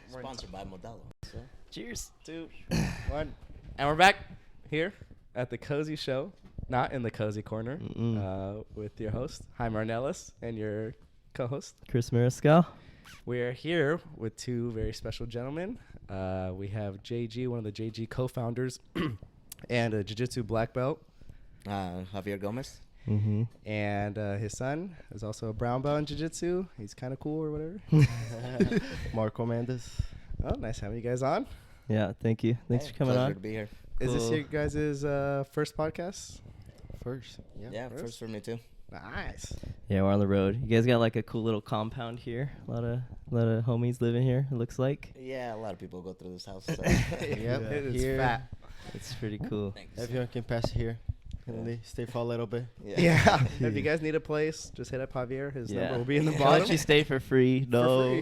Sponsored by Modelo. So. Cheers. 2, 1. And we're back here at the Cozy Show, not in the Cozy Corner, with your host, Jaime Arnelis, and your co-host, Chris Mariscal. We are here with two very special gentlemen. We have JG, one of the JG co-founders, and a Jiu-Jitsu black belt. Javier Gomez. Mm-hmm. And his son is also a brown belt in Jiu-Jitsu. He's kind of cool or whatever. Marco Mendes. Oh, nice having you guys on. Yeah, thank you. Thanks for coming Pleasure on. to be here. Is this Cool. your guys' first podcast? First. Yeah, first for me too. Nice. Yeah, we're on the road. You guys got like a cool little compound here. A lot of homies living here, it looks like. Yeah, a lot of people go through this house. So. Yep. It is Here. fat. It's pretty cool. Thanks. Everyone can pass here. Can they stay for a little bit? Yeah. If you guys need a place, just hit up Javier. His number will be in the I'll bottom. let you stay for free. No.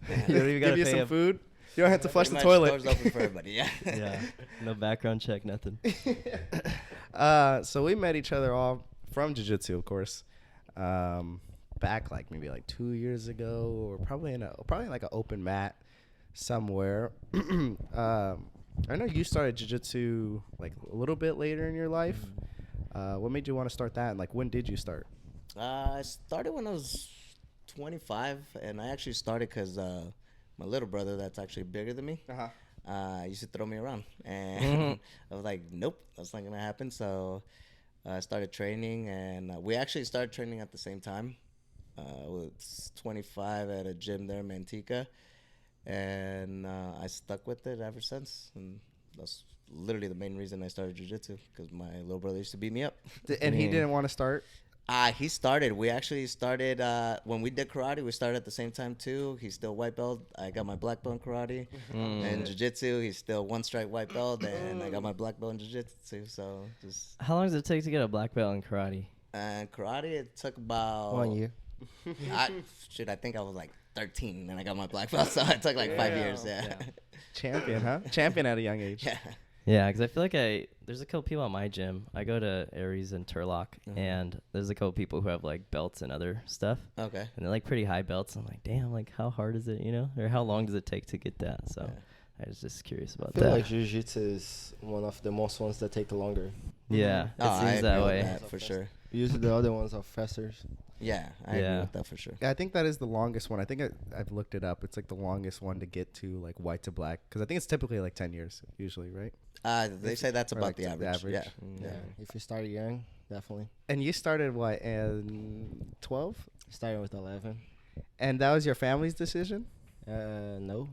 free. You don't even gotta Give you pay some him. food. You don't have to flush the Pretty much toilet. Doors open for everybody. Yeah. Yeah. No background check, nothing. So we met each other all from Jiu-Jitsu, of course. Back like maybe like 2 years ago, or probably like an open mat somewhere. I know you started Jiu-Jitsu like a little bit later in your life. What made you want to start that, and like when did you start? I started when I was 25, and I actually started because my little brother, that's actually bigger than me, used to throw me around, and I was like, nope, that's not gonna happen. So I started training, and we actually started training at the same time. I was 25 at a gym there in Manteca, and I stuck with it ever since. And that's literally the main reason I started jiu-jitsu, because my little brother used to beat me up. And he didn't want to start. He started. We actually started when we did karate. We started at the same time too. He's still white belt. I got my black belt in karate. And jiu-jitsu, he's still one stripe white belt, and I got my black belt in jiu-jitsu. So just How long does it take to get a black belt in karate? and karate, it took about 1 year. I think I was like 13 and I got my black belt, so it took like 5 years. Yeah. Champion, huh? Champion at a young age. Yeah. Yeah, because I feel like there's a couple people at my gym. I go to Aries and Turlock, and there's a couple people who have like belts and other stuff. Okay. And they're like pretty high belts. I'm like, damn, like how hard is it, or how long does it take to get that? So I was just curious about I feel that. like Jiu-Jitsu is one of the most ones that take longer. Yeah, it I seems that agree with way. that for sure. Usually the other ones are faster. Yeah, I agree with that for sure. Yeah, I think that is the longest one. I think I've looked it up. It's like the longest one to get to like white to black, because I think it's typically like 10 years usually, right? They say that's Or about like the average. Yeah. Yeah. If you start young, definitely. And you started what, in 12? Starting with 11. And that was your family's decision? No.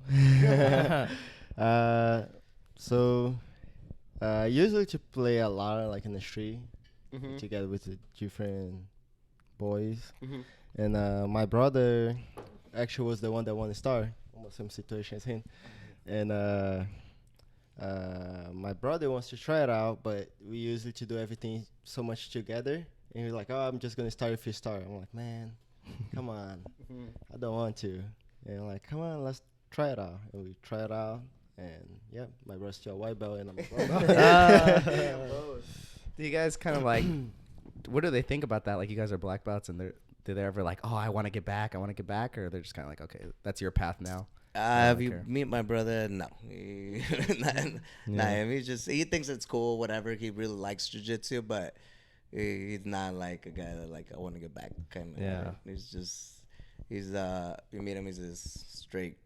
Usually to play a lot like in the street together with the different boys. And my brother actually was the one that wanted to start. Almost same situation as him. And my brother wants to try it out, but we usually to do everything so much together. And he's like, oh, I'm just going to start if you start. I'm like, man, come on. I don't want to. And I'm like, come on, let's try it out. And we try it out. And yeah, my brother's still a white belt and I'm a brown belt. Do you guys kind of like, what do they think about that? Like, you guys are black belts, and do they ever like, oh, I want to get back, or they're just kind of like, okay, that's your path now? If you meet my brother, no. He thinks it's cool, whatever. He really likes jiu-jitsu, but he's not like a guy that like, I want to get back kind of. Yeah. You meet him, he's this straight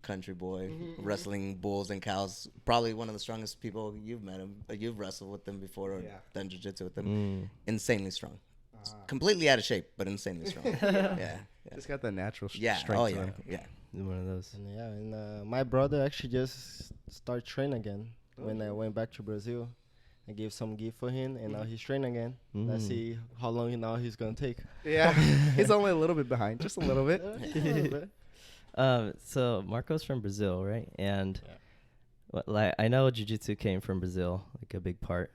country boy, wrestling bulls and cows. Probably one of the strongest people you've met him. You've wrestled with him before or done jiu-jitsu with him. Insanely strong. Completely out of shape, but insanely strong. Yeah. Just got the natural strength. Oh, to yeah. him. Yeah. One of those. And my brother actually just started training again when I went back to Brazil. I gave some gift for him, and now he's training again. Let's see how long now he's gonna take. Yeah, he's only a little bit behind, just a little bit. So Marco's from Brazil, right? And like I know jiu-jitsu came from Brazil, like a big part.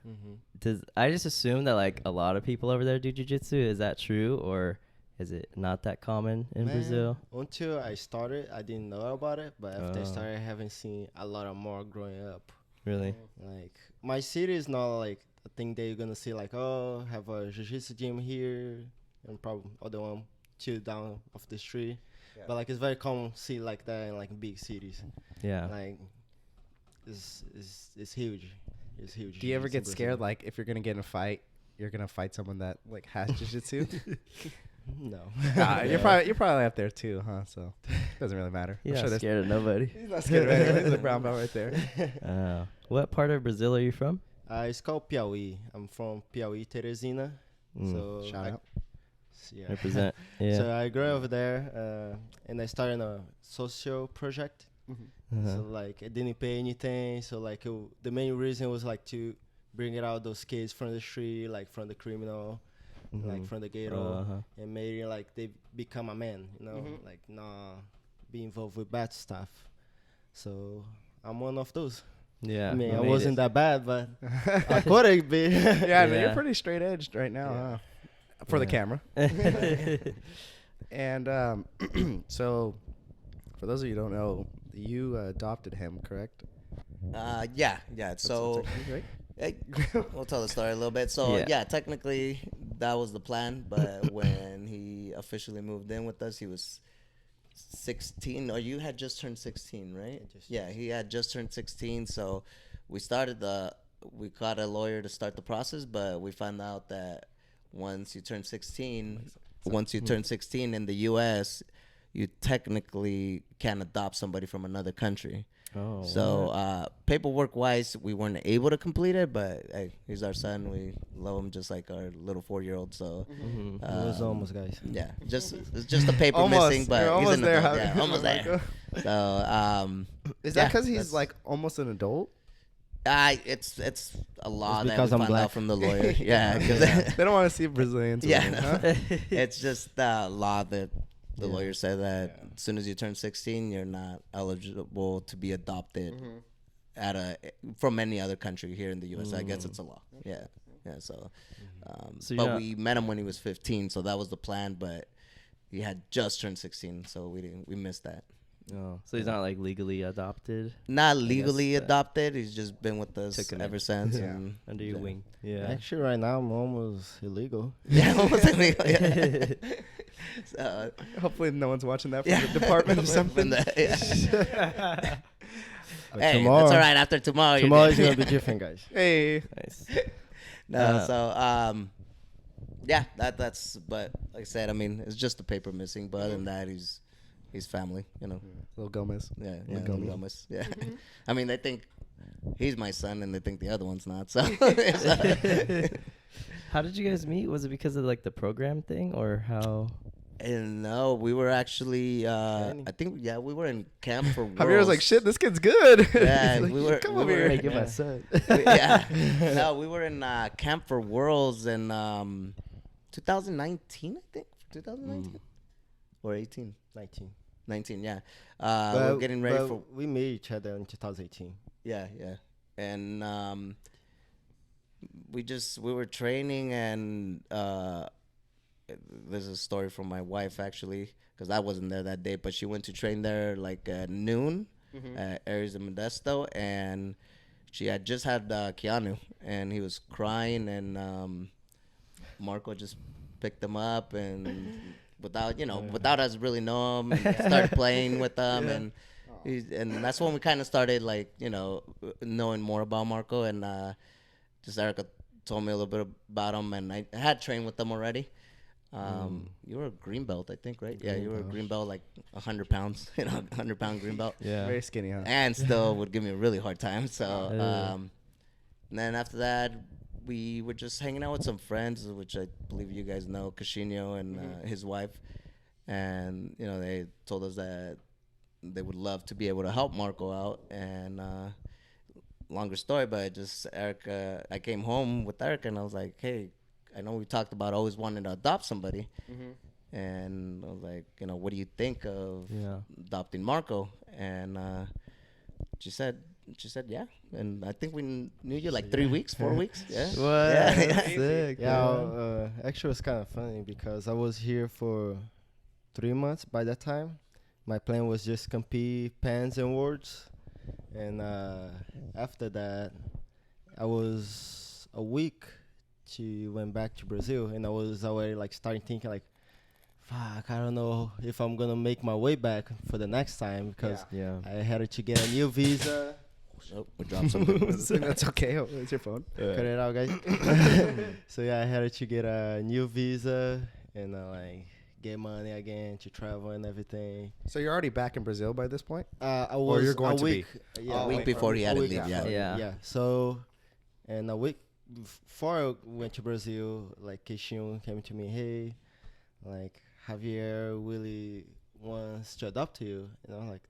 I just assume that like a lot of people over there do jiu-jitsu. Is that true, or is it not that common in Brazil? Until I started, I didn't know about it, but after I started, I haven't seen a lot of more growing up. Really? Like my city is not like a thing that you're gonna see like, oh, have a jiu-jitsu gym here, and probably other one 2 down off the street. But like it's very common to see like that in like big cities. Yeah. Like it's huge. It's huge. Do you ever It's get in scared Brazil. like if you're gonna get in a fight, you're gonna fight someone that like has jiu-jitsu? No. You're probably up there too, huh? So doesn't really matter. He's I'm not there's- scared of nobody. He's not scared of anyone. He's a brown belt right there. What part of Brazil are you from? It's called Piauí. I'm from Piauí, Teresina. So Shout out. Yeah. Represent. Yeah. So I grew up there, and I started a social project. Uh-huh. So like I didn't pay anything. So like the main reason was like to bring it out those kids from the street, like from the criminal, like from the ghetto, and maybe like they become a man, you know, like not be involved with bad stuff. So I'm one of those. Yeah. I mean, you I made wasn't it. that bad, but I could be. Yeah, no, you're Yeah. pretty straight edged right now, huh? For the camera. And so, for those of you who don't know, you adopted him, correct? Yeah. So Right? hey, we'll tell the story a little bit. So Yeah. yeah, technically that was the plan, but when he officially moved in with us, he was 16, or you had just turned 16, right? Yeah, he had just turned 16. So we got a lawyer to start the process, but we found out that once you turn 16 in the US, you technically can't adopt somebody from another country. Oh. So paperwork wise, we weren't able to complete it, but hey, he's our son. We love him just like our little 4-year-old. So It was almost, guys. yeah, it's just the paper Almost. missing, but You're he's almost an there, adult. Javier. Yeah, almost there. So Is yeah, that because he's that's- like almost an adult? it's a law It's that we because I'm found black. out from the lawyer. Yeah, because They don't want to see Brazilians. yeah, winning, no. huh? It's just the law that the Yeah. lawyer said that as soon as you turn 16, you're not eligible to be adopted from any other country here in the U.S. I guess it's a law. Yeah. So, So you're but not- we met him when he was 15, so that was the plan. But he had just turned 16, so we missed that. Oh. So he's not like legally adopted Not legally that- adopted. He's just been with us Took him ever in. since. Yeah. And under your yeah. wing. Yeah. Actually, right now I'm almost illegal. Yeah, almost illegal. Yeah. So, Hopefully, no one's watching that from yeah. the department or From something. the- But hey, tomorrow, that's all right. After tomorrow, you're tomorrow is good. gonna be different, guys. Hey. Nice. No, so yeah, that's. But like I said, I mean, it's just the paper missing. But other than that, he's family. You know. Little Gomez. Yeah, Little Little Gomez. Gomez. Yeah. I mean, they think he's my son, and they think the other one's not. So. How did you guys meet? Was it because of like the program thing, or how? And no, we were actually. Training. I think we were in camp for. Javier was like, Worlds. "Shit, this kid's good." Yeah, He's like, we were- Come we over were- here. Hey, Give Yeah. my son. Yeah. No, we were in camp for Worlds in 2019, I think. 2019 or 18. 19. 19, yeah. We're getting ready for. We met each other in 2018. Yeah. And we were training, and there's a story from my wife actually, because I wasn't there that day, but she went to train there like at noon at Aries and Modesto, and she had just had Keanu, and he was crying, and Marco just picked him up, and without us really knowing him, started playing with them, and that's when we kind of started like knowing more about Marco, and just Erica told me a little bit about him, and I had trained with them already. You were a green belt, I think, right? Yeah, you were a green belt, like 100 pounds, 100-pound green belt, Yeah. Very skinny, huh? and still would give me a really hard time. So, and then after that, we were just hanging out with some friends, which I believe you guys know, Casino and his wife, and they told us that they would love to be able to help Marco out, and longer story, but just Erica, I came home with Erica, and I was like, hey, I know we talked about always wanting to adopt somebody, and I was like, what do you think of adopting Marco? And she said yeah, and I think we knew you like 3 weeks, 4 weeks. Yeah. What? Yeah. Sick. Yeah, actually, it was kind of funny because I was here for 3 months by that time. My plan was just compete pens and words, and after that, I was a week to went back to Brazil, and I was already like starting thinking like, fuck, I don't know if I'm gonna make my way back for the next time because Yeah. I had to get a new visa. Oh, we dropped something. That's okay. Oh, it's your phone. Cut it out, guys. So yeah, I had to get a new visa and like get money again to travel and everything. So you're already back in Brazil by this point? I was you're going a to be? week. Yeah, A week before he had to leave. Yeah. Yeah. So, and a week before I went to Brazil, like Keishin came to me, hey, like Javier really wants to adopt you, and I'm like,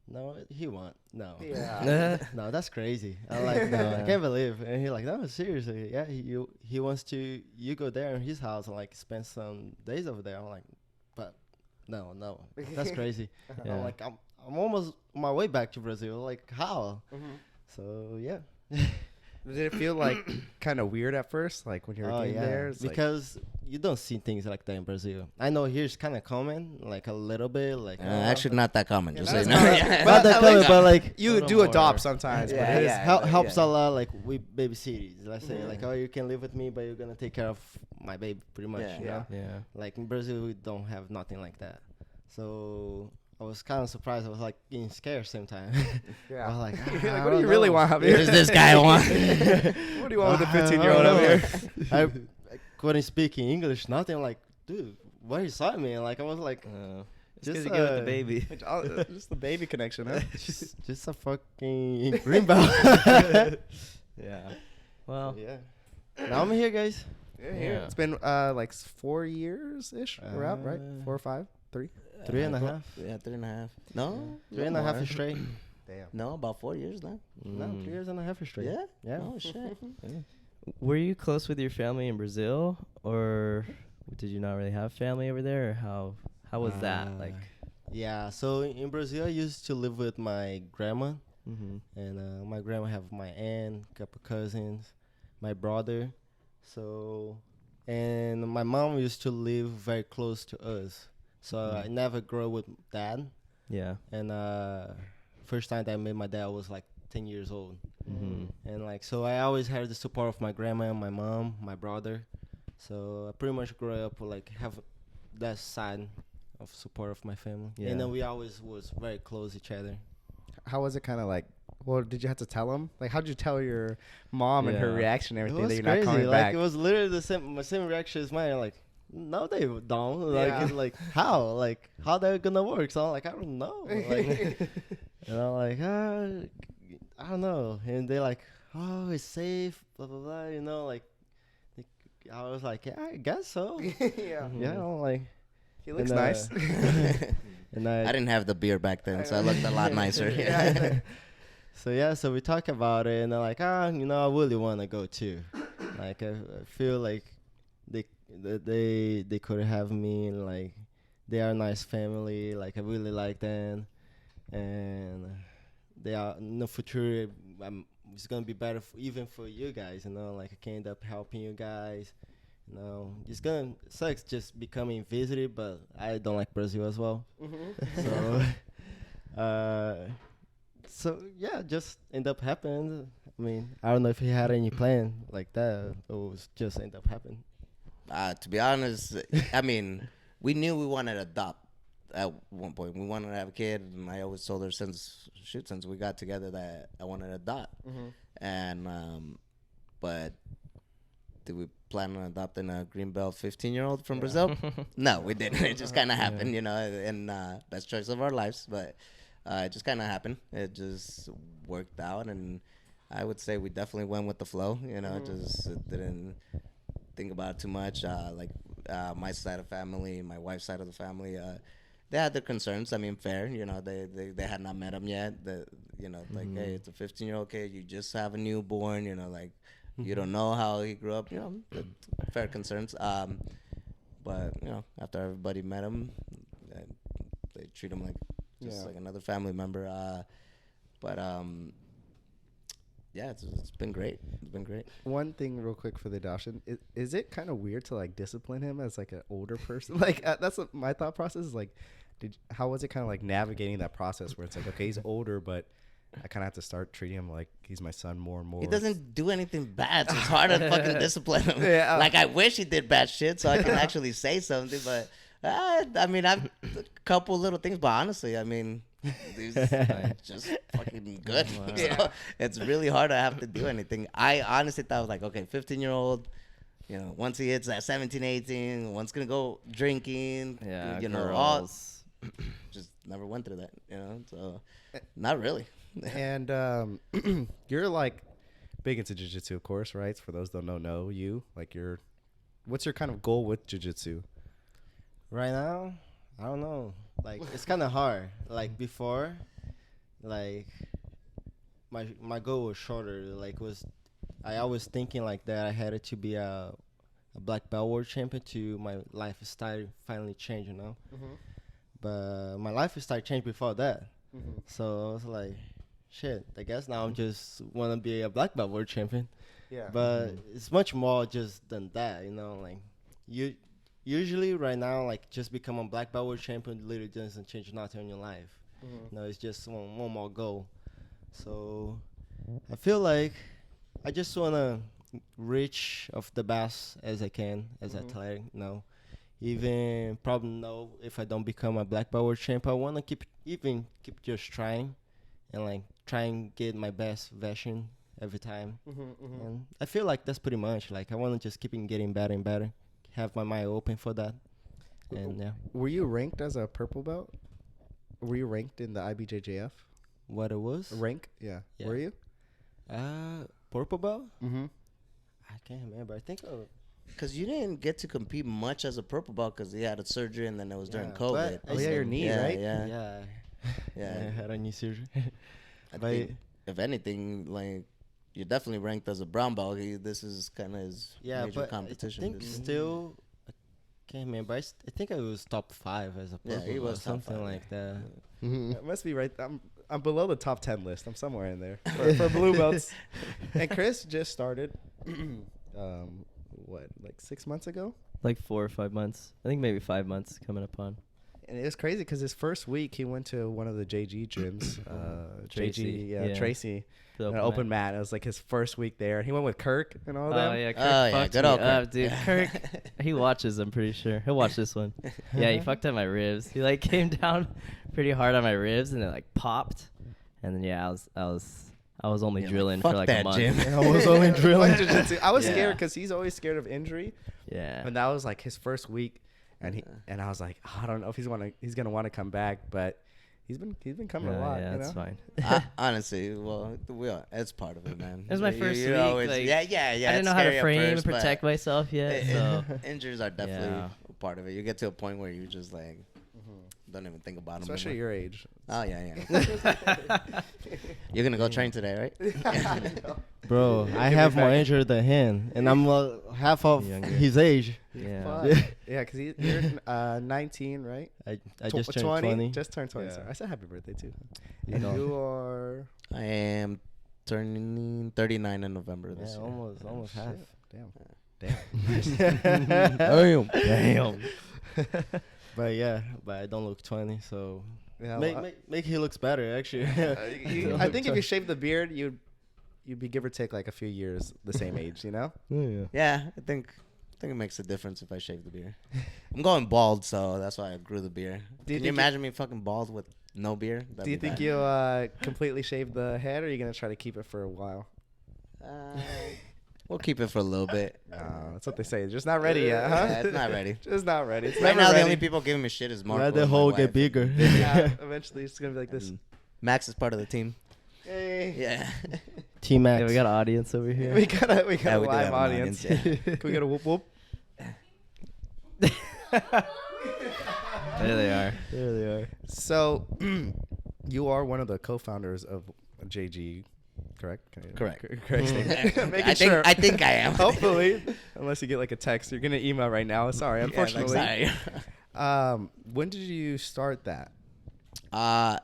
no, he won't. No. Yeah. No, that's crazy. I'm like, no, I can't believe. And he's like, no, seriously, yeah, he wants to. You go there in his house and like spend some days over there. I'm like, but no, that's crazy. Yeah. I'm like, I'm almost on my way back to Brazil. Like, how? So yeah. Did it feel like kind of weird at first, like when you were getting there? It's because you don't see things like that in Brazil. I know here it's kind of common, like a little bit, like Actually, not that common. Just Yeah, so you that's know. not- Yeah. not that common, but like you little do more. adopt sometimes, but Yeah, it is yeah. helps a lot. Like with baby cities, let's say, like, oh, you can live with me, but you're gonna take care of my baby, pretty much. Yeah. You know? Yeah. Like in Brazil, we don't have nothing like that. So I was kind of surprised. I was like getting scared same time. Yeah. I was like, You're I like, what do you don't really know. want, What Javier? does this guy want? What do you want with a I 15-year-old don't over know. here? I couldn't speak in English, nothing. Like, dude, why you saw me? And like, I was like, It's because Just, you go with the uh, baby. Just the baby connection, huh? just a fucking green belt. Yeah. Well, Yeah. Now I'm here, guys. Yeah. It's been like 4 years ish. We're out, right? 4 or 5, 3. 3.5. Yeah, 3.5. No, 3.5 more. straight. Damn. No, about 4 years now. No, 3 years and a half straight. Yeah. Yeah. Oh shit. Yeah. were you close with your family in Brazil, or did you not really have family over there, or how was that like? Yeah. So in Brazil, I used to live with my grandma, Mm-hmm. and my grandma have my aunt, couple cousins, my brother. So, and my mom used to live very close to us. So I never grew up with dad. Yeah. And first time that I met my dad, I was like 10 years old. Mm-hmm. And like, so I always had the support of my grandma and my mom, my brother. So I pretty much grew up like have that side of support of my family. Yeah. And then we always was very close each other. How was it kind of like? Well, did you have to tell them? Like, how did you tell your mom and her Yeah. reaction and It everything was that you're crazy. not coming Like back? it was literally my same reaction as mine. Like, no, they don't. Like, Yeah. it's like how? Like, how they're gonna work? So I'm like, I don't know. Like, and I'm like, I don't know. And they're like, oh, it's safe. Blah blah blah. You know, like, I was like, yeah, I guess so. Yeah. Yeah, I'm like, He looks and, nice. and I didn't have the beer back then, so I looked a lot nicer. Yeah. So we talk about it, and they're like, I really want to go too. Like I feel like they could have me, and like they are a nice family. Like I really like them, and they are in the future. It's gonna be better even for you guys. Like I can end up helping you guys. It's gonna sucks just becoming visited, but I don't like Brazil as well. So yeah, just end up happening. I mean, I don't know if he had any plan like that. It was just end up happening. To be honest, I mean, we knew we wanted to adopt at one point. We wanted to have a kid, and I always told her since we got together that I wanted to adopt. And but did we plan on adopting a greenbelt 15-year-old from Brazil? No, we didn't. It just kind of happened, and best choice of our lives. But it just kind of happened. It just worked out, and I would say we definitely went with the flow. Just didn't think about it too much. My side of family, my wife's side of the family, they had their concerns. I mean, fair. They had not met him yet. Like, hey, it's a 15-year-old kid. You just have a newborn. You don't know how he grew up. Fair concerns. But after everybody met him, they treat him like just like another family member. Yeah, it's been great. It's been great. One thing real quick for the adoption, is it kind of weird to like discipline him as like an older person? Like that's what my thought process is. Like, how was it kind of like navigating that process where it's like, okay, he's older, but I kind of have to start treating him like he's my son more and more. He doesn't do anything bad, so it's hard to fucking discipline him. Yeah. Like, I wish he did bad shit so I can actually say something, but I mean, I've a couple little things, but honestly, I mean, it's just fucking good. Wow. You know? It's really hard to have to do anything. I honestly thought I was like, okay, 15-year-old, you know, once he hits that 17, 18, one's gonna go drinking. Yeah, you know, girls. just never went through that. You know, so not really. And you're like big into jiu-jitsu, of course, right? For those that don't know you, like what's your kind of goal with jiu-jitsu? Right now, I don't know. Like, it's kind of hard. Like, before, like, my goal was shorter. Like, I was thinking like that I had it to be a black belt world champion to my lifestyle finally change, you know? But my lifestyle changed before that. So I was like, shit, I guess now I'm just want to be a black belt world champion. Yeah. But it's much more just than that, you know? Like, usually right now, like, just become a black belt world champion literally doesn't change nothing in your life. You know, it's just one more goal. So I feel like I just want to reach of the best as I can as athletic, you know. Even probably know if I don't become a black belt world champion, I want to keep just trying and like try and get my best version every time. And I feel like that's pretty much like I want to just keep getting better and better, have my mind open for that. And yeah. Were you ranked as a purple belt? Were you ranked in the IBJJF? What it was? Rank? Yeah. Yeah. Were you? Purple belt? Mm-hmm. I can't remember. I think Because you didn't get to compete much as a purple belt because he had a surgery and then it was during Yeah, COVID. but Oh, yeah, your knee, yeah, right? Yeah. I had a knee surgery. I But think, if anything, like, you're definitely ranked as a brown belt. This is kind of his yeah, major but competition. I think still, I can't remember. I think I was top 5 as a Yeah, purple he belt, was top something 5, like that. It must be right. I'm below the top 10 list. I'm somewhere in there for blue belts. And Chris just started, what, like 6 months ago? Like 4 or 5 months. I think maybe 5 months coming up on. And it was crazy because his first week he went to one of the JG gyms. Tracy, JG, Tracy. The An open mat. It was like his first week there. He went with Kirk and all Oh that. yeah, Kirk Oh, yeah, fucked good me old Kirk. up, dude. Kirk, he watches. I'm pretty sure he'll watch this one. Yeah, he fucked up my ribs. He like came down pretty hard on my ribs and it like popped. And then yeah, I was only Yeah, drilling fuck for like that a month. gym. I was only drilling. Jiu-jitsu. I was Yeah. scared because he's always scared of injury. Yeah. And that was like his first week, and I was like, oh, I don't know if he's gonna want to come back, but he's been coming a lot. Yeah, you that's know? fine. Honestly, well, it's part of it, man. It was my You- first you week, always- like, yeah. I didn't it's know how to scary at frame first, and protect but myself yet. So injuries are definitely Yeah. a part of it. You get to a point where you just like don't even think about them. Especially your age. Oh yeah. You're gonna go train today, right? Bro, I be have more back. injury than him, and I'm half of Younger. his age. yeah. Yeah, because you're 19, right? I just turned 20. Just turned 20. Yeah. Sorry. I said happy birthday too. You And know. you are I am turning 39 in November this Yeah, year. almost half. Damn. Damn. But I don't look 20, so Yeah, make he looks better actually. I think if you shave the beard, you'd be give or take like a few years the same age, you know? Yeah, I think it makes a difference if I shave the beard. I'm going bald, so that's why I grew the beard. Do you Can you think imagine me fucking bald with no beard? That'd Do you be think bad. you'll completely shave the head, or are you gonna try to keep it for a while? We'll keep it for a little bit. That's what they say. Just not ready yet, huh? Yeah, it's not ready. Just not ready. It's Right never now, the ready. only people giving me shit is Marco. Let the and my hole wife. get bigger. Yeah, eventually it's gonna be like this. And Max is part of the team. Hey. Yeah. T-Max. Yeah, we got an audience over here. We got a Yeah, we do live have an audience. audience, Can we get a whoop whoop? There they are. There they are. So, you are one of the co-founders of JG, correct? Correct. Correct. I Making think sure. I think I am. Hopefully, unless you get like a text, you're gonna email right now. Sorry, Yeah, like, unfortunately. sorry. When did you start that? I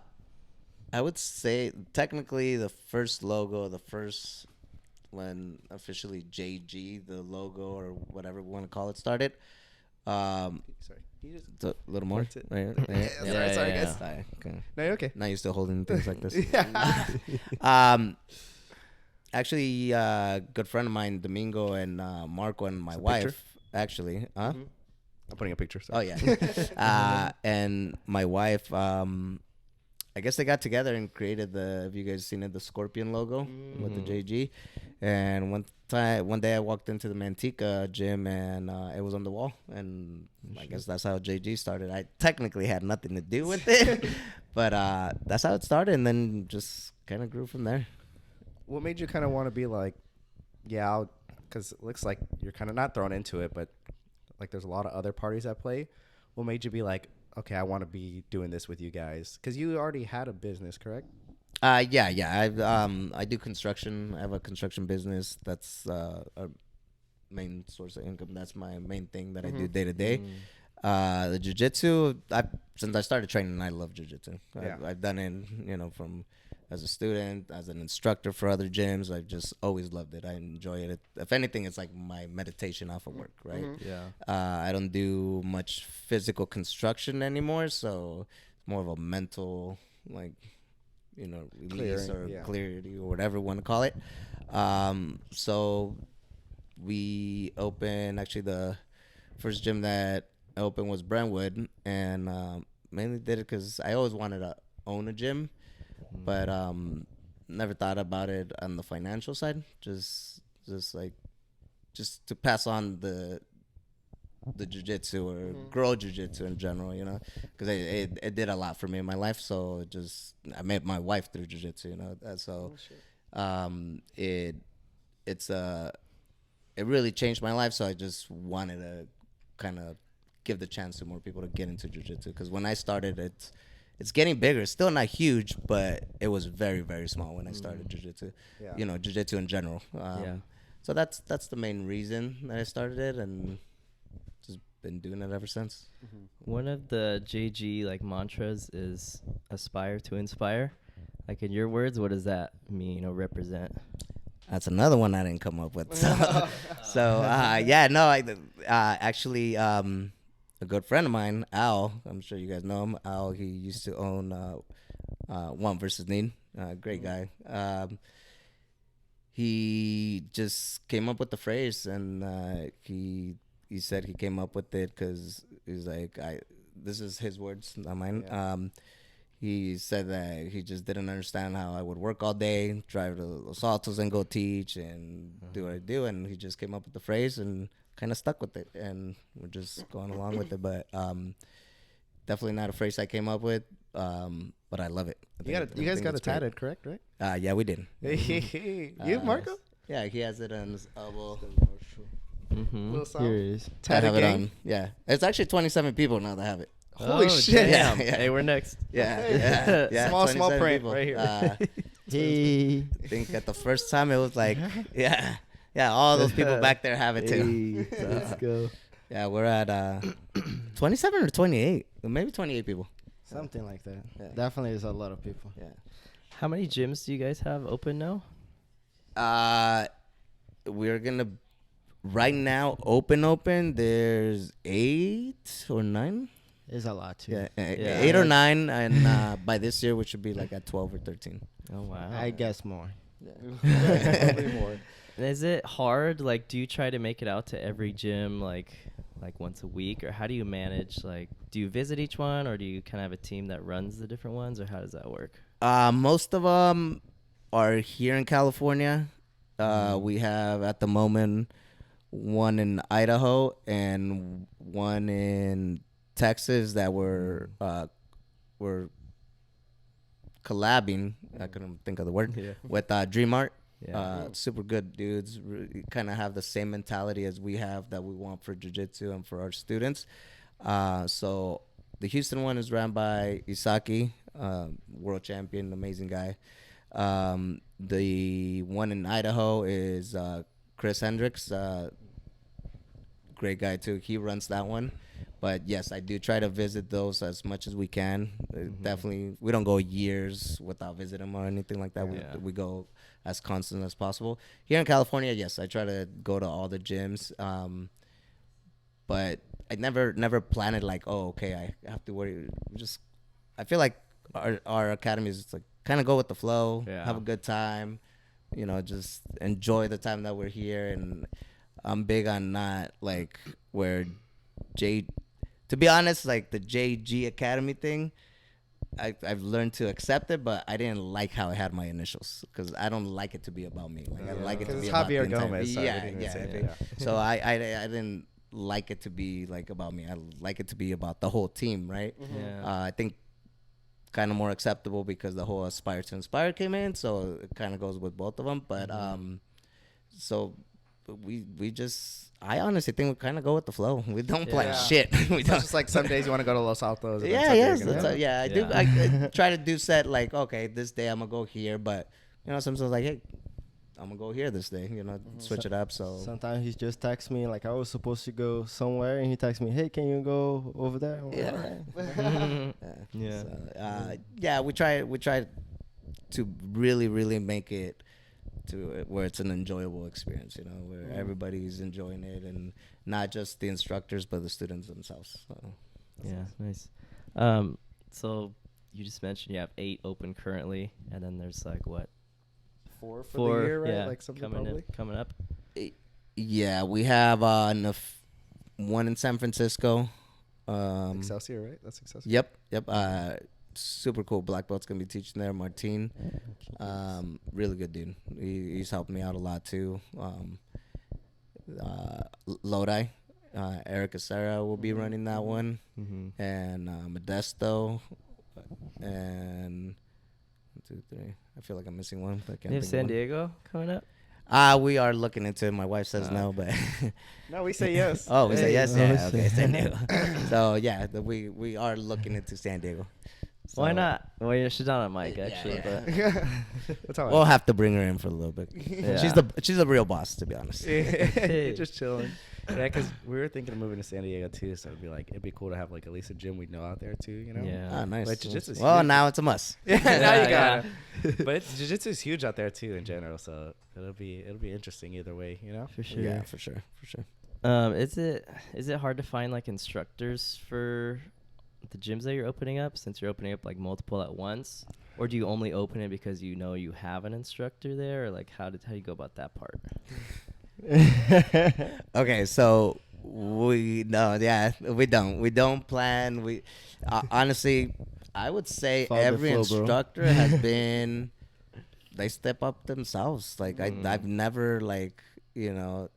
would say technically the first logo, when officially JG, the logo or whatever we want to call it, started. Sorry. You just, It's a little more. That's it. Right? Yeah, sorry, guys. Sorry. Okay. no, you're okay. Now you're still holding things like this. Yeah. Actually, good friend of mine, Domingo and Marco and my wife. picture? Actually, huh? I'm putting a picture. Oh Sorry. yeah. And my wife, I guess they got together and created have you guys seen it, the scorpion logo with the JG? And one day I walked into the Manteca gym and it was on the wall, and I guess that's how JG started. I technically had nothing to do with it, but that's how it started, and then just kind of grew from there. What made you kind of want to be like, yeah, because it looks like you're kind of not thrown into it, but like there's a lot of other parties at play. What made you be like, okay, I want to be doing this with you guys? Because you already had a business, correct? Yeah. I do construction. I have a construction business. That's a main source of income. That's my main thing that I do day to day. The jiu-jitsu, since I started training, I love jiu-jitsu. Yeah. I've done it, from as a student, as an instructor for other gyms. I've just always loved it. I enjoy it. If anything, it's like my meditation off of work, right? Yeah. I don't do much physical construction anymore, so it's more of a mental, like, release or clarity or whatever you want to call it. So we opened, actually the first gym that I opened was Brentwood, and mainly did it because I always wanted to own a gym, but never thought about it on the financial side. Just to pass on the jiu-jitsu or grow jiu-jitsu in general, because it did a lot for me in my life. So I met my wife through jiu-jitsu, so it really changed my life. So I just wanted to kind of give the chance to more people to get into jiu-jitsu, because when I started, it's getting bigger. It's still not huge, but it was very, very small when I started jiu-jitsu. Jiu-jitsu in general. So that's the main reason that I started it, and just been doing it ever since. One of the JG mantras is aspire to inspire. Like, in your words, what does that mean or represent? That's another one I didn't come up with. Actually, a good friend of mine, Al, I'm sure you guys know him. Al, he used to own One versus Need. Great guy. He just came up with the phrase, and he said he came up with it because he's like, this is his words, not mine. Yeah. He said that he just didn't understand how I would work all day, drive to Los Altos and go teach and do what I do. And he just came up with the phrase and kind of stuck with it. And we're just going along with it. But definitely not a phrase I came up with, but I love it. You guys got it tatted, correct, right? Yeah, we did. You, Marco? Yeah, he has it on his elbow. Here it is. Tatted gang. Yeah, it's actually 27 people now that have it. Holy shit! Damn. Yeah. Hey, we're next. Yeah. Small print right here. I think at the first time it was like, all those people back there have it too. Let's go. Yeah, we're at 27 or 28, maybe 28 people. Something like that. Yeah. Definitely is a lot of people. Yeah. How many gyms do you guys have open now? We're gonna right now open. There's 8 or 9. It's a lot too. Yeah, 8 or 9, and by this year we should be like at 12 or 13. Oh wow! I guess more. Yeah. Probably more. Is it hard? Like, do you try to make it out to every gym like once a week, or how do you manage? Like, do you visit each one, or do you kind of have a team that runs the different ones, or how does that work? Most of them are here in California. We have at the moment one in Idaho and one in Texas that we're collabing. I couldn't think of the word with Dream Art. Super good dudes. Kind of have the same mentality as we have that we want for jiu-jitsu and for our students. So the Houston one is ran by Isaki, world champion, amazing guy. The one in Idaho is Chris Hendricks, great guy too. He runs that one. But yes, I do try to visit those as much as we can. Definitely, we don't go years without visiting them or anything like that. We go as constant as possible. Here in California, yes, I try to go to all the gyms. But I never planned it like, oh, okay, I have to worry. I feel like our academy is like kind of go with the flow, have a good time, just enjoy the time that we're here. And I'm big on not like where To be honest, like the JG Academy thing, I've learned to accept it, but I didn't like how it had my initials because I don't like it to be about me. Like I like it to be about Javier the entire, Gomez. So yeah. So I didn't like it to be like about me. I like it to be about the whole team, right? Yeah. I think kind of more acceptable because the whole Aspire to Inspire came in, so it kind of goes with both of them. But so we just, I honestly think we kind of go with the flow. We don't plan shit. We don't. Just like some days you want to go to Los Altos. And I do. I try to do set like, okay, this day I'm gonna go here, but you know, sometimes like, hey, I'm gonna go here this day. You know, switch it up. So sometimes he just texts me like I was supposed to go somewhere, and he texts me, "Hey, can you go over there?" Yeah. We try to really make it to where it's an enjoyable experience. You know, where everybody's enjoying it, and not just the instructors but the students themselves. So. Yeah, nice. So you just mentioned you have 8 open currently, and then there's like what? 4 for the year, right? Yeah, Like something coming up. Yeah, we have one in San Francisco. Excelsior, right? That's Excelsior. Yep. Super cool black belt's gonna be teaching there. Martin, really good dude. He's helped me out a lot too. Lodi, Eric Acera will be running that one, and Modesto, and 1, 2, 3. I feel like I'm missing one. But I can't You have think San of one. Diego coming up? We are looking into it. My wife says no, but No, we say yes. oh, we say yes. no, Yeah, we okay, say- San Diego. So yeah, we are looking into San Diego. So, Why not? Well, yeah, she's not on mic actually, yeah. That's all We'll have to bring her in for a little bit. Yeah. She's the real boss, to be honest. You're just chilling. Yeah, because we were thinking of moving to San Diego too, so it'd be cool to have like at least a gym we know out there too, you know? Yeah. Ah, nice. But jiu-jitsu's Well, huge. now it's a must. Yeah, now you got Yeah. it. But jiu-jitsu is huge out there too in general, so it'll be interesting either way, you know? For sure. Yeah, for sure. Is it hard to find like instructors for the gyms that you're opening up, since you're opening up like multiple at once, or do you only open it because you know you have an instructor there, or like how do you go about that part? Okay, so we don't plan. We honestly, I would say Follow the every flow, bro. instructor has been, they step up themselves. Like I've never like, you know.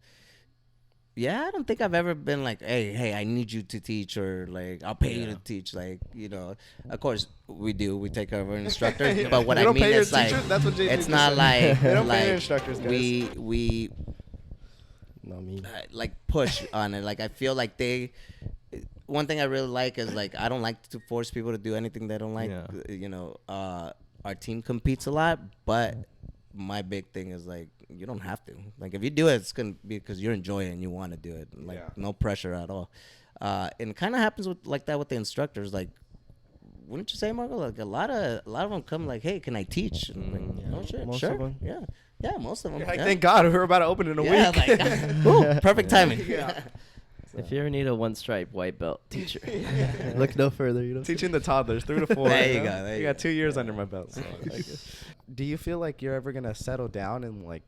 Yeah, I don't think I've ever been like, hey, I need you to teach, or like, I'll pay you to teach. Like, you know, of course we do. We take care of our instructors, but what You I don't mean pay your is like, teachers? That's what it's JiuJitsu not says. like They don't pay like their instructors, guys. we Not me. like push on it. Like I feel like one thing I really like is like I don't like to force people to do anything they don't like. Yeah. You know, our team competes a lot, but my big thing is like you don't have to. Like if you do it, it's gonna be because you enjoy it and you want to do it. Like no pressure at all. And it kind of happens with like that with the instructors. Like, wouldn't you say, Marco? Like a lot of them come like, hey, can I teach? And I'm like, oh shit, Most sure, of them. yeah, most of them. Like, yeah. thank God we're about to open in a Yeah, week. like, ooh, perfect timing. If you ever need a 1-stripe white belt teacher, look no further. You know. Teaching the toddlers 3 to 4. There you know? go, there You you got go. 2 years under my belt. So do you feel like you're ever gonna settle down and like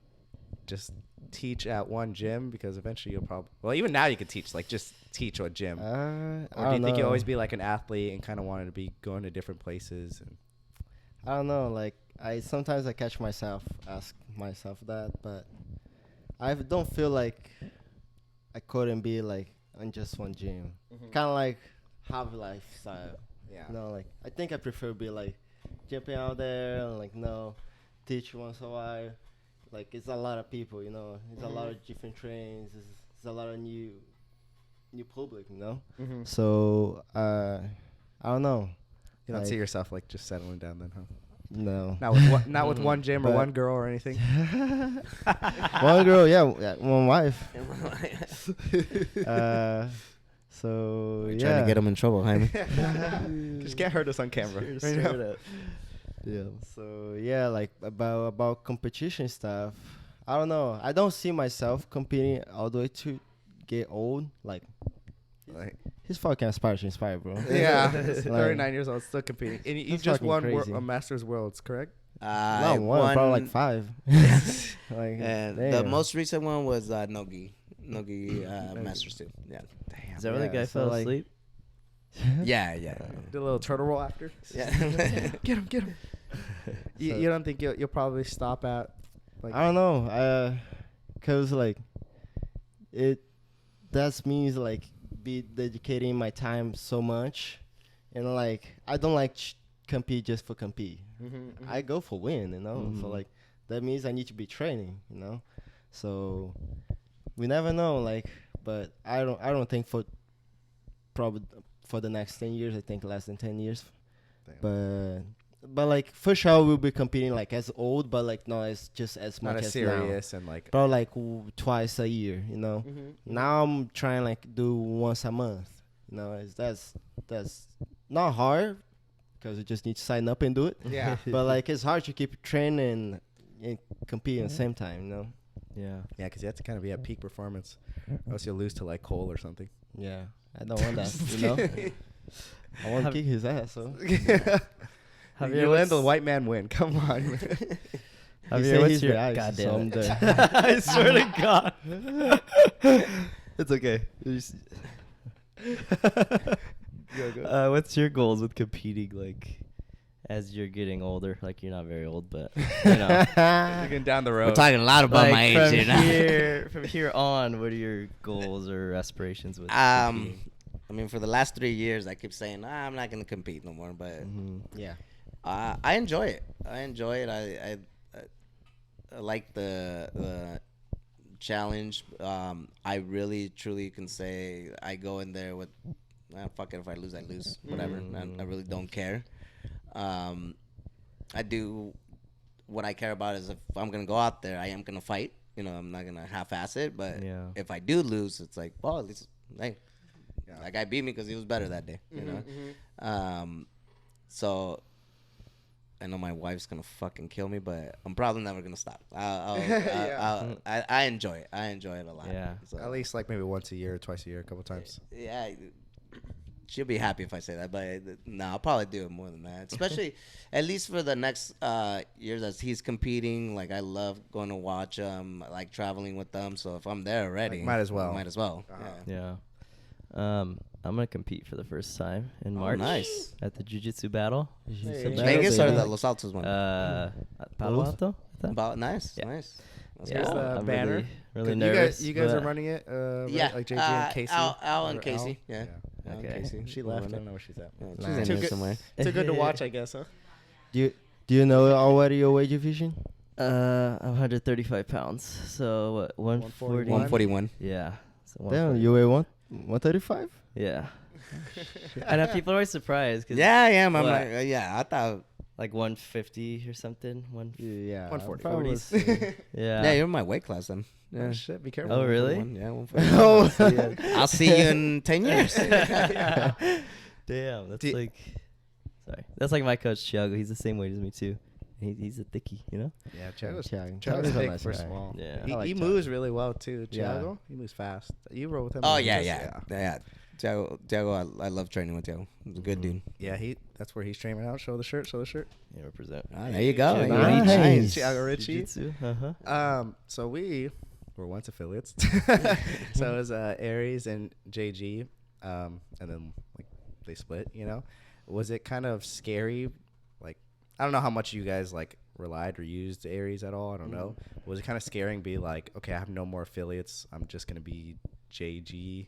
just teach at one gym? Because eventually you'll probably, well, even now you could teach, like just teach a gym. I Or do you don't think you'll know. always be like an athlete and kind of wanted to be going to different places? And I don't know. Like sometimes I catch myself ask myself that, but I don't feel like I couldn't be like on just one gym. Kind of like have lifestyle. yeah. No, like I think I prefer be like jumping out there and like teach once in a while. Like it's a lot of people, you know. It's a lot of different trains. It's a lot of new public, you know. So I don't know. You don't Like- see yourself like just settling down then, huh? No. Not with one gym or But- one girl or anything. One girl, yeah, one wife. So yeah. Trying to get them in trouble, Jaime. Just can't hurt us on camera. Yeah. So yeah, like about competition stuff. I don't know. I don't see myself competing all the way to get old. Like he's fucking aspire to inspire, bro. Yeah, Like- 39 years old, still competing. And you That's just fucking won crazy. a Masters Worlds, correct? Not one, probably like 5. Like And the damn. most recent one was Nogi. Nogi Masters too. Yeah. Damn. Is that where the guy so, fell like- asleep? Yeah. Do a little turtle roll after. Yeah. Get him. You don't think you'll probably stop at? Like, I don't know. Cause like, that means like be dedicating my time so much, and like I don't like compete just for compete. I go for win, you know. So like that means I need to be training, you know. So we never know, like, but I don't think for probably for the next 10 years. I think less than 10 years. Damn. But like for sure we'll be competing like as old, but like not as just as not much as as serious now. and like. Probably like twice a year, you know. Now I'm trying like do once a month, you know. That's not hard because you just need to sign up and do it. Yeah. But like it's hard to keep training and competing at the same time, you know. Yeah. Yeah, because you have to kind of be at peak performance, or else you'll lose to like Cole or something. Yeah, I don't want that, you know. I want to kick his ass, so. You let the white man win. Come on. Javier, what's your ice, goddamn so I'm it. there. I swear to God. It's okay. What's your goals with competing, like, as you're getting older? Like, you're not very old, but, you know. Looking down the road. We're talking a lot about Like, my age from here now. from here on, what are your goals or aspirations with competing? I mean, for the last 3 years, I keep saying I'm not gonna compete no more, but Yeah. I enjoy it. I like the challenge. I really truly can say I go in there with fuck it, if I lose, I lose. Whatever. I really don't care. I do what I care about is if I'm gonna go out there, I am gonna fight. You know, I'm not gonna half-ass it. But if I do lose, it's like, well, at least hey, that guy beat me because he was better that day. You know. So I know my wife's gonna fucking kill me, but I'm probably never gonna stop. I enjoy it. I enjoy it a lot. Yeah. So. At least like maybe once a year, twice a year, a couple times. Yeah. She'll be happy if I say that, but no, I'll probably do it more than that. Especially, at least for the next years as he's competing. Like I love going to watch him, like traveling with them. So if I'm there already, like, might as well. Yeah. I'm gonna compete for the first time in March. Nice. At the Jiu-Jitsu battle. Vegas or the Los Altos one? Palo Alto. Nice. Yeah. Nice. That's Yeah, cool. the I'm banner? really nervous. You guys are but- running it. Right? Yeah. Like JJ and Casey. Al and Or Casey. Yeah. Yeah. Al and Okay. Casey. She left. I don't know where she's at. Yeah, Nah. she's in Too here good. somewhere. Too good to watch, I guess, huh? Do you know already your weight division? I'm 135 pounds. So what? 140. 141. Yeah. So Damn, 140. you weigh 135? Yeah. I know people are always surprised. Cause Yeah, I am. I'm What? like, yeah, I thought. like 150 or something. Yeah. 140. probably. Yeah. Yeah, you're in my weight class then. Oh, Yeah. shit, be careful. Oh, really? 141, Yeah, 141. Oh. I'll see you in 10 years. Damn. That's like. Sorry. That's like my coach Thiago. He's the same weight as me too. He's a thickie, you know. Yeah, Thiago's Thiago's a big nice for guy. small. Yeah. He, I like he Thiago. moves really well too. Yeah. Thiago, he moves fast. You roll with him. Oh, He yeah, just- yeah. Thiago, I love training with Thiago. He's a good dude. Yeah, that's where he's training out. Show the shirt. Yeah, represent. Ah, there you go. Thiago Nice. Ricci. Thiago Ricci. Jiu-Jitsu. Uh-huh. So we were once affiliates. So it was Aries and JG, and then like they split. You know, was it kind of scary? Like, I don't know how much you guys like relied or used Aries at all. I don't know. Was it kind of scaring? Be like, okay, I have no more affiliates. I'm just gonna be JG,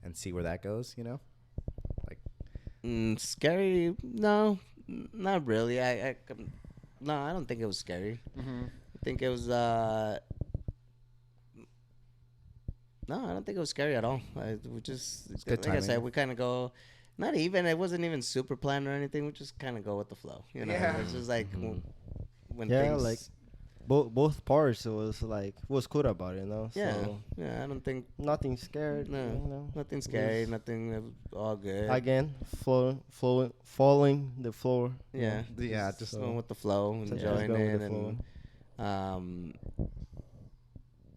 and see where that goes. You know, like. Scary? No, not really. No, I don't think it was scary. I think it was. No, I don't think it was scary at all. We just, good like I said, timing. we kind of go. Not even. It wasn't even super planned or anything. We just kind of go with the flow. You know, Yeah. it's just like when Yeah, things. like both parts was cool about it, you know. Yeah, So yeah. I don't think nothing scared. No. You know. nothing scary. Nothing. It was all good. Again, following the floor. you Yeah. know. Yeah, just going with the flow, So just enjoying going with it, the and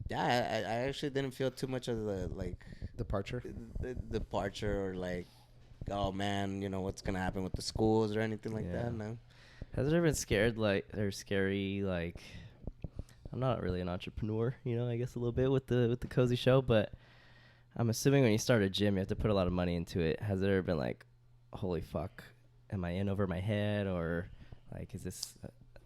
yeah, I actually didn't feel too much of the like departure. the departure or like, oh man, you know what's gonna happen with the schools or anything like Yeah. that. No. Has there been scared like or scary like I'm not really an entrepreneur, you know, I guess a little bit with the cozy show, but I'm assuming when you start a gym, you have to put a lot of money into it. Has it ever been like, holy fuck, am I in over my head, or like, is this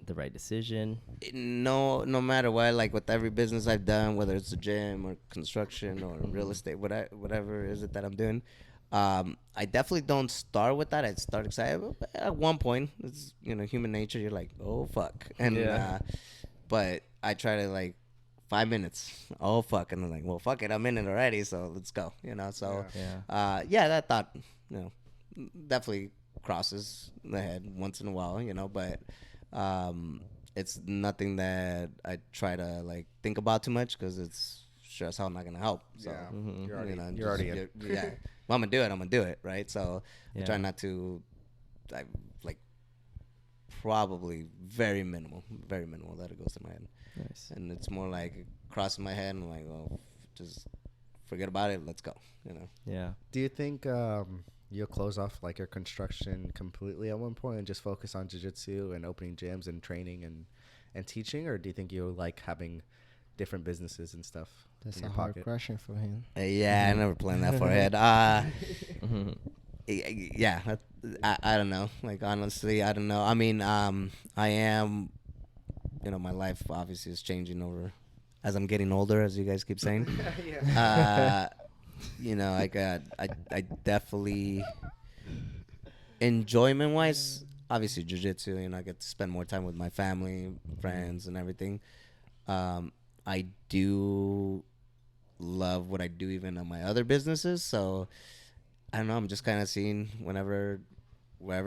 the right decision? No matter what, like with every business I've done, whether it's a gym or construction or real estate, whatever is it that I'm doing, I definitely don't start with that. I start excited, but at one point, it's, you know, human nature. You're like, oh fuck, and but I try to like 5 minutes. Oh fuck, and I'm like, well fuck it, I'm in it already, so let's go. You know, so that thought, you know, definitely crosses the head once in a while. You know, but it's nothing that I try to like think about too much because it's sure as hell not gonna help. So you're already in. Yeah. Well, I'm gonna do it, right? So I try not to, like, probably very minimal that it goes to my head. Nice. And it's more like crossing my head and like, oh, just forget about it. Let's go. You know. Yeah. Do you think you'll close off like your construction completely at one point and just focus on jiu-jitsu and opening gyms and training and teaching, or do you think you'll like having different businesses and stuff? That's a hard question for him. Yeah, I never planned that far ahead. Yeah, I don't know. Like, honestly, I don't know. I mean, I am, you know, my life obviously is changing over as I'm getting older, as you guys keep saying. You know, I definitely, enjoyment-wise, obviously jiu-jitsu, you know, I get to spend more time with my family, friends, and everything. I do love what I do even on my other businesses, so I don't know, I'm just kind of seeing wherever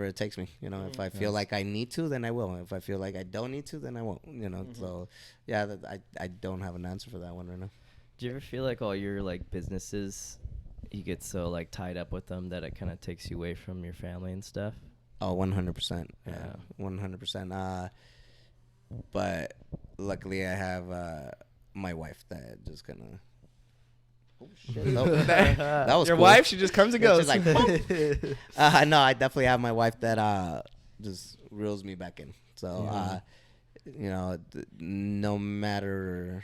it takes me. You know, if I feel like I need to, then I will. If I feel like I don't need to, then I won't. You know, so yeah, I don't have an answer for that one right now. Do you ever feel like all your like businesses, you get so like tied up with them that it kind of takes you away from your family and stuff? Oh, 100%. Yeah, 100%. But luckily I have my wife that just kind of. Oh shit! That was your cool. wife. She just comes and goes. Like, no, I definitely have my wife that just reels me back in. So you know, no matter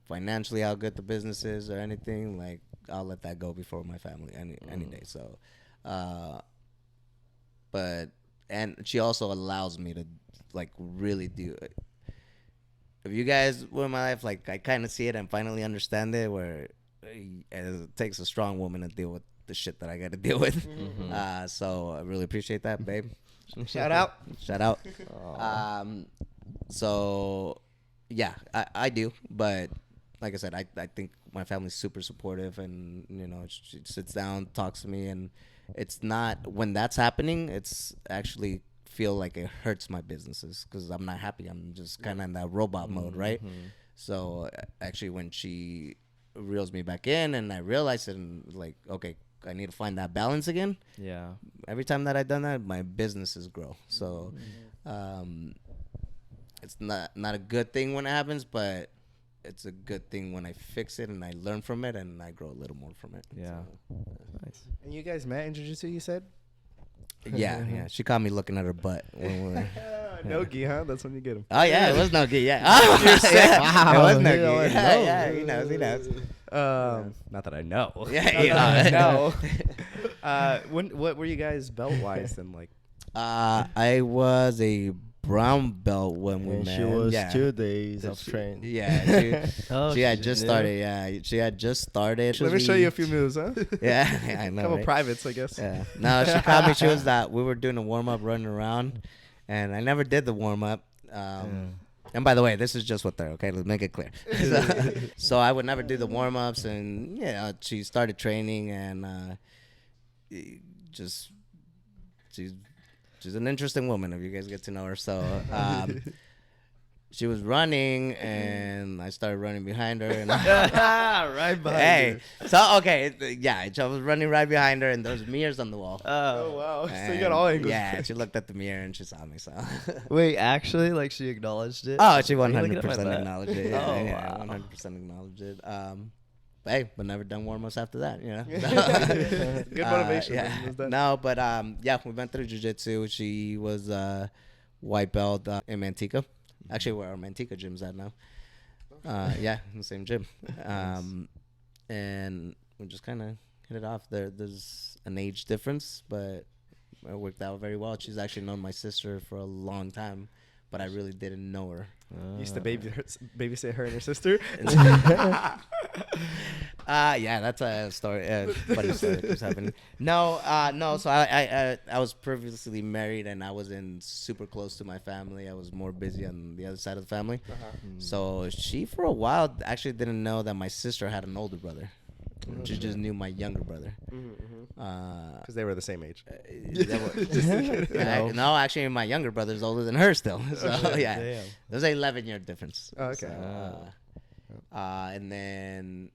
financially how good the business is or anything, like I'll let that go before my family any day. So, but she also allows me to like really do it. If you guys were in my life, like I kind of see it and finally understand it, where it takes a strong woman to deal with the shit that I got to deal with. So I really appreciate that, babe. Shout out. So yeah, I do, but like I said, I think my family's super supportive, and you know, she sits down, talks to me, and it's not when that's happening, it's actually feel like it hurts my businesses because I'm not happy. I'm just kind of in that robot mode, right? So actually, when she reels me back in and I realize it, and like, okay, I need to find that balance again. Yeah. Every time that I've done that, my businesses grow. So it's not a good thing when it happens, but it's a good thing when I fix it and I learn from it and I grow a little more from it. Yeah. So, Nice. And you guys met in jiu-jitsu, you said? yeah. She caught me looking at her butt when we were. No gi, huh? That's when you get him. Oh yeah, it was no gi. Yeah. Oh, You're sick. yeah. It was no gi. Yeah, Yeah, he knows. Not that I know. Yeah, What were you guys belt wise and like? I was a brown belt when we met. She was 2 days of training. Yeah, she had just started. Yeah, she had just started. Let me show you a few moves, huh? Yeah, I know. Couple right? privates, I guess. Yeah. No, she caught me. She was that we were doing a warm up, running around, and I never did the warm up. And by the way, this is just with her. Okay, let's make it clear. So I would never do the warm ups, and yeah, she started training, and she's an interesting woman if you guys get to know her. So she was running, and I started running behind her. And Right behind her. So, okay, yeah, I was running right behind her, and there was mirrors on the wall. Oh, wow. And so you got all angles. Yeah, she looked at the mirror, and she saw me, so. Wait, actually, like she acknowledged it? Oh, she Are you looking 100% at my butt? acknowledged it. Oh, Yeah, wow. 100% acknowledged it. Hey, but never done warm-ups after that, you know. Good motivation. Yeah. Man. No, but yeah, we went through jiu-jitsu. She was white belt in Manteca. Actually, where our Manteca gym's at now. Yeah, in the same gym. And we just kind of hit it off. There's an age difference, but it worked out very well. She's actually known my sister for a long time, but I really didn't know her. You used to babysit her and her sister? Yeah, that's a story. Funny story that keeps happening. No. So I was previously married, and I wasn't super close to my family. I was more busy on the other side of the family. So she, for a while, actually didn't know that my sister had an older brother. She just knew my younger brother. Because they were the same age. No, actually, my younger brother's older than her still. So yeah, Damn. there's an 11-year difference. Oh, okay. So, and then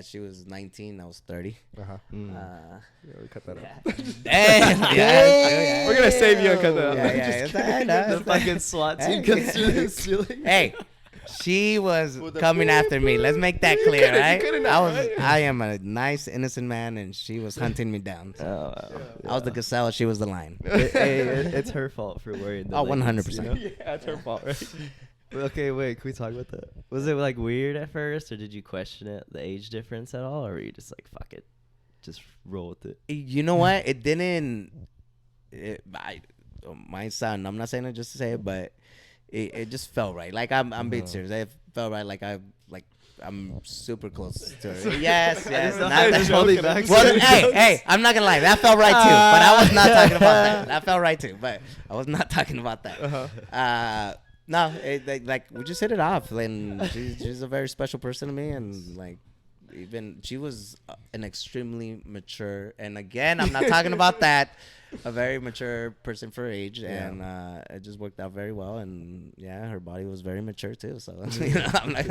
she was 19. I was 30. Yeah, we cut that out. Yeah. We're gonna save you and cut that out. Yeah. The fucking SWAT team comes through the ceiling. Hey, she was coming after me. Let's make that clear, right? I am a nice, innocent man, and she was hunting me down. So I was the gazelle. She was the lion. It's her fault for worrying. Oh, 100%. You know? Yeah, it's her fault, right? Okay, wait. Can we talk about that? Was it like weird at first, or did you question it, the age difference at all, or were you just like, fuck it, just roll with it? You know what? It didn't. My son. I'm not saying it just to say it, but it just felt right. Like I'm being serious. It felt right. Like I'm super close to her. Yes. Well, hey, I'm not gonna lie. That felt right too. But I was not talking about that. That felt right too. But I was not talking about that. No, like we just hit it off. And she's a very special person to me, and like even she was an extremely mature. And again, I'm not talking about that. A very mature person for her age, and it just worked out very well. And yeah, her body was very mature too. So I'm like,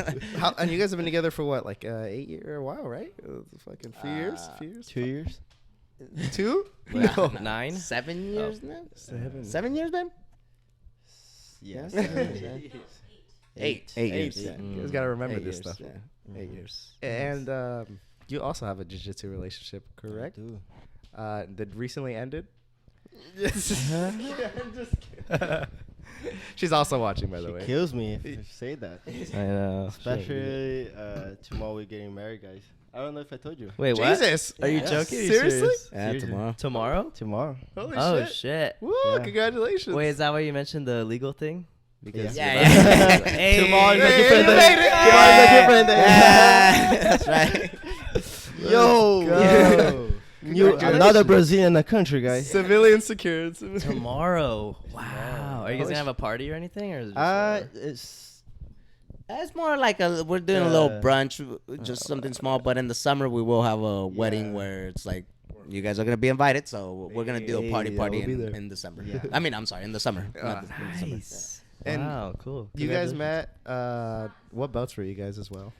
and you guys have been together for what, like 8 years or a while, right? Fucking few years. 2 years. 2? No, 9, 7 years now. 7 years, babe. Yes. 8 years. Yeah. You guys gotta remember 8 this years, stuff. Yeah. 8 years. And you also have a jiu-jitsu relationship, correct? I do. That recently ended. Yes. She's also watching, by the way. Kills me if you say that. I know. Especially tomorrow we're getting married, guys. I don't know if I told you. Wait, what? Jesus. Are you Yes. joking? Are you Seriously? serious? Yeah, tomorrow. Tomorrow? Tomorrow. Holy Oh shit. shit! Woo! Yeah. Congratulations. Wait, is that why you mentioned the legal thing? Because Yeah. Hey. Tomorrow's a Hey, different you day. made it. Tomorrow's a different day. Yeah, that's right. Yo. Another Brazilian in the country, guys. Civilian secured. Tomorrow. Wow. Are you guys gonna have a party or anything, or is it just It's more like we're doing a little brunch, just something small. But in the summer, we will have a wedding where it's like you guys are gonna be invited. So we're gonna do a party we'll be in, there. in December. Yeah. I mean, I'm sorry, in the summer. Not the summer. nice? And Wow, cool. you guys Congratulations. met. What belts were you guys as well?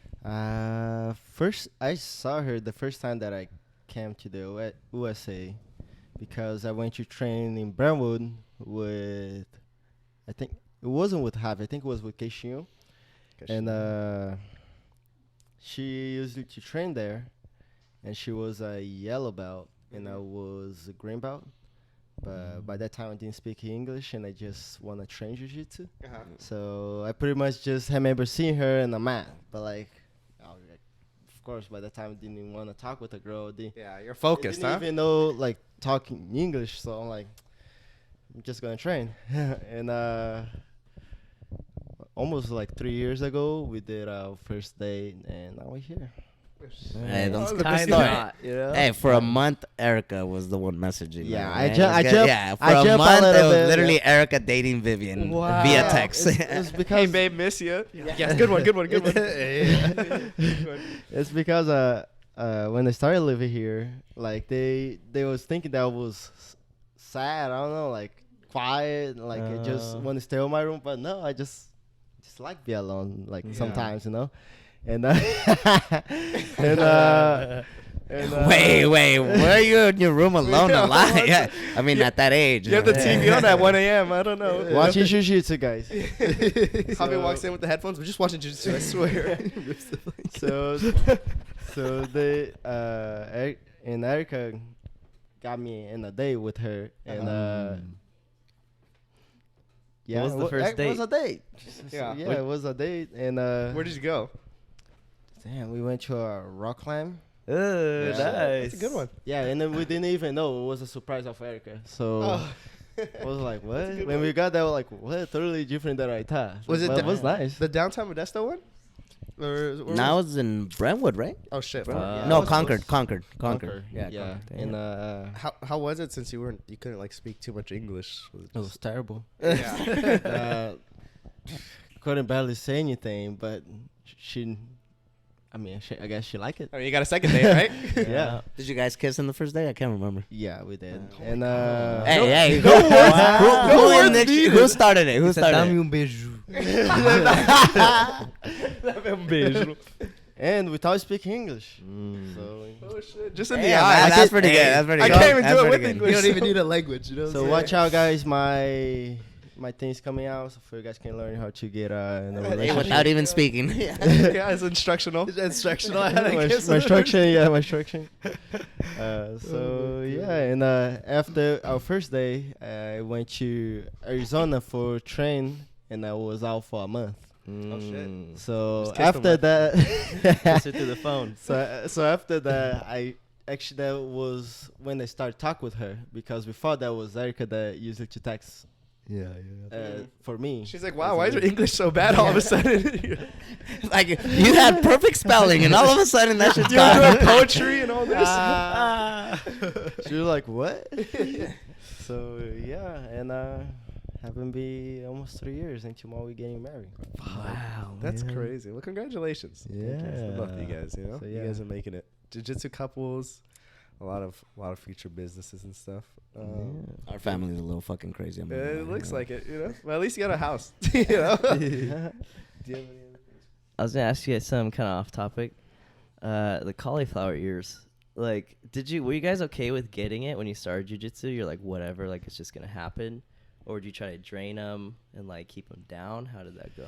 First, I saw her the first time that I came to the USA because I went to train in Brentwood with, I think it wasn't with Javi, I think it was with Keishinho. And she used to train there, and she was a yellow belt, and I was a green belt. But by that time, I didn't speak English, and I just want to train jiu-jitsu. So I pretty much just remember seeing her in the mat. But like, of course, by that time, I didn't even want to talk with a girl. Yeah, you're focused, I didn't even know like talking English, so I'm like, I'm just gonna train. And almost like 3 years ago, we did our first date, and now we're here. Hey, don't skip the Kinda story. not, you know? Hey, for a month, Erica was the one messaging. Yeah, me, I man. ju- I It was jump- good. Yeah, for I a jump a month, it little was bit, literally Erica dating Vivian via text. It's because Hey, babe, miss you. Yes, good one. it's because when they started living here, like they was thinking that I was sad. I don't know, like quiet, like I just want to stay in my room. But no, I just like be alone, like sometimes, you know. And Wait, were you in your room alone a lot? Yeah, I mean, at that age. You have the TV on at 1 a.m. I don't know. watching jiu-jitsu, guys. Javi walks in with the headphones. We're just watching jiu-jitsu, I swear. So they and Erica got me in a date with her, and What was the first date? It was a date. Yeah. Yeah, it was a date. And Where did you go? damn, we went to a rock climb. Oh, Yeah. nice. That's a good one. Yeah, and then we didn't even know it was a surprise of Erica. So I was like, what? When we got there, we were like, what? Totally different than I thought. Was it But the- it was nice. The downtown Modesto one? Now it's in Brentwood, right? Oh shit. Yeah, No, it was Concord. Concord. Yeah, Yeah. Concord. And How was it since you couldn't like speak too much English? it was terrible. Yeah. Couldn't barely say anything, but I guess she liked it. I mean, you got a second date, right? Yeah. Did you guys kiss on the first day? I can't remember. Yeah, we did. Oh And Hey, who started it? Who started Dá-me it? beijo. Beijo. and without speaking English. Mm. So Oh shit! Just in the Yeah, eye. that's pretty good. That's pretty I good. can't even That's do it pretty with good. English. You don't even need a language, you know. So watch out, guys. My thing's coming out, so you guys can learn how to get in a relationship. Without even speaking. Yeah, it's instructional. It's instructional. my instruction. So yeah, and after our first day, I went to Arizona for train, and I was out for a month. Oh shit. So Just kissed after Kiss that, her through the phone. so after that, that was when I started talk with her, because before that was Erica that used it to text for me. She's like, wow, why is your English so bad all of a sudden? Like, you had perfect spelling, and all of a sudden that shit's You're doing gone. poetry and all this. She was like, what? So yeah, and haven't been almost 3 years, and tomorrow we're getting married. Wow. That's man. crazy. Well, congratulations. Yeah. For both of you guys, you know? So, You yeah. guys are making it. Jiu-Jitsu couples, a lot of future businesses and stuff. Our family's a little fucking crazy. I'm not gonna It lie. looks like it, you know? Well, at least you got a house, you know? Do you have any other I was gonna ask you guys something kind of off topic. The cauliflower ears. Like, were you guys okay with getting it when you started jiu-jitsu? You're like, whatever, like it's just gonna happen, or did you try to drain them and like keep them down? How did that go?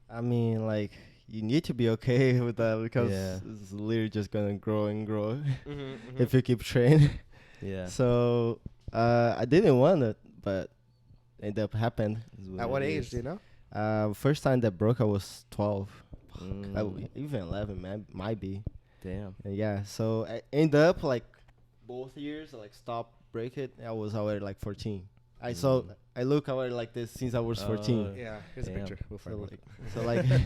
I mean, like, you need to be okay with that, because Yeah. it's literally just gonna grow and grow Mm-hmm, if you keep training. Yeah. So I didn't want it, but it ended up happened. At what age, do you know? First time that broke, I was 12. Mm, Even 11, man, might be. damn. And yeah, so I ended up like both years, like stop break it. I was already like 14. I look already like this since I was 14. Yeah, here's Damn. a picture. We'll find So one. like, so like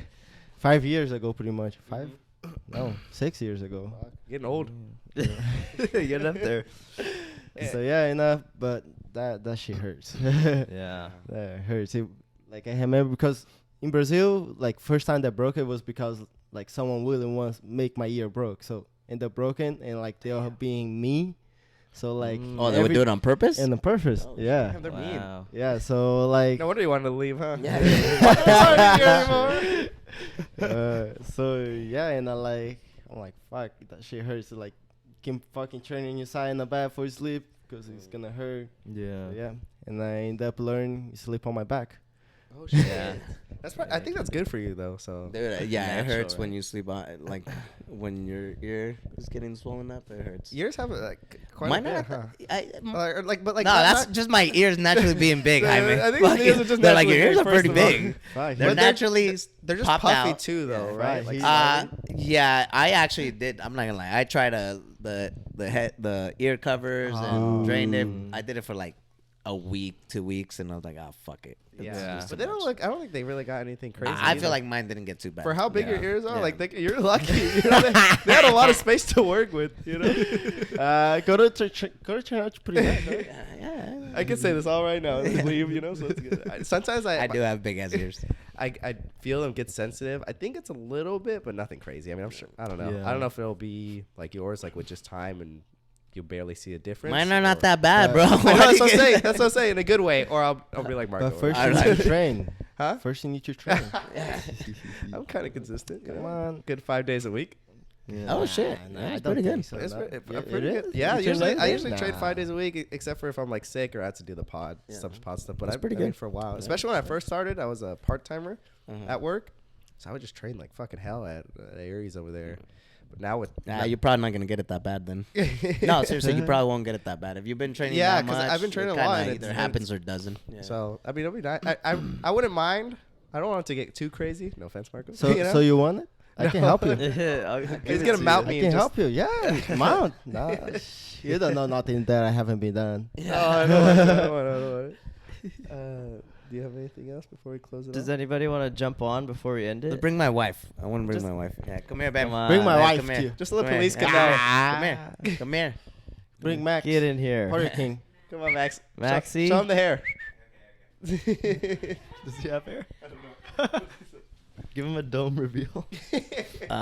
5 years ago, pretty much. 5? No, 6 years ago. Getting old. Get up there. So yeah, but that shit hurts. Yeah. That hurts. Like I remember, because in Brazil, like first time that broke it was because like someone really wants make my ear broke. So end up broken, and like they are being mean. So like Oh, they would do it on purpose? and on purpose. Oh, Yeah. Damn, they're mean. Wow. Yeah. So like No wonder you wanted to leave, huh? Yeah. so yeah, and I'm like, fuck, that shit hurts. Like, keep fucking training your side in the bed for sleep, because it's gonna hurt. Yeah. So, yeah, and I end up learning sleep on my back. Oh shit. Yeah. I think that's good for you though. So Dude, yeah, it Natural, hurts when right? you sleep on, like, when your ear is getting swollen up, it hurts. yours have like quite Mine a are bit, huh? no, But that's just my ears naturally being big, I Jaime. think his ears are just They're like, your naturally ears are big, pretty first of all. big. Fuck, They're But naturally they're just popped puffy out. too, though, Yeah, right? right. Like, He's- Yeah, I actually did. I'm not gonna lie. I tried the ear covers and drained it. I did it for like a week, 2 weeks, and I was like, oh fuck it. It's Yeah. just but too they don't much. look. I don't think they really got anything crazy. I either. feel like mine didn't get too bad. for how big your Yeah. ears are, Yeah. like you're lucky. You know, they had a lot of space to work with. You know, go to church pretty much. Huh? yeah. I can say this all right now. Leave, you know, so it's good. Sometimes I do have big ass ears. I feel them get sensitive. I think it's a little bit, but nothing crazy. I mean, I'm sure. I don't know. Yeah. I don't know if it'll be like yours, like with just time and you barely see a difference. Mine are not or- that bad, bro. I know, that's what I'm saying. That's what I'm saying. In a good way, or I'll be like Marco. But first I you like need it. to train. Huh? First you need to train. I'm kind of consistent. You Come know? on. Good 5 days a week. Oh shit, Nah, that's I don't pretty think good. so. It's Not- pretty, Yeah, pretty it good. is? Yeah, You train usually like I that? usually train Nah. 5 days a week, except for if I'm like sick or I have to do the pod, Yeah. some pod stuff. But That's I've pretty been good. for a while, especially when I first started. I was a part timer at work, So I would just train like fucking hell at Aries over there. But now with you're probably not gonna get it that bad then. No, seriously, you probably won't get it that bad if you've been training. Yeah, that much, I've been training a lot. And Either happens or doesn't. Yeah. So I mean, it'll be nice. I wouldn't mind. I don't want it to get too crazy. No offense, Marco. So so you want it? I can help you. He's gonna mount me. I can help you. Yeah, mount. Nah, you don't know nothing that I haven't been done. Yeah. Oh, I know. Do you have anything else before we close it? Does anybody want to jump on before we end it? Let's bring my wife. I want to bring my wife. Yeah, come here, babe. Bring my wife come here. too. Just so the Come police here. can know. Come here. Come here. Bring Max. Get in here. Hurricane. Come on, Max. Maxie. Show him the hair. Does he have hair? I don't know. Give him a dome reveal.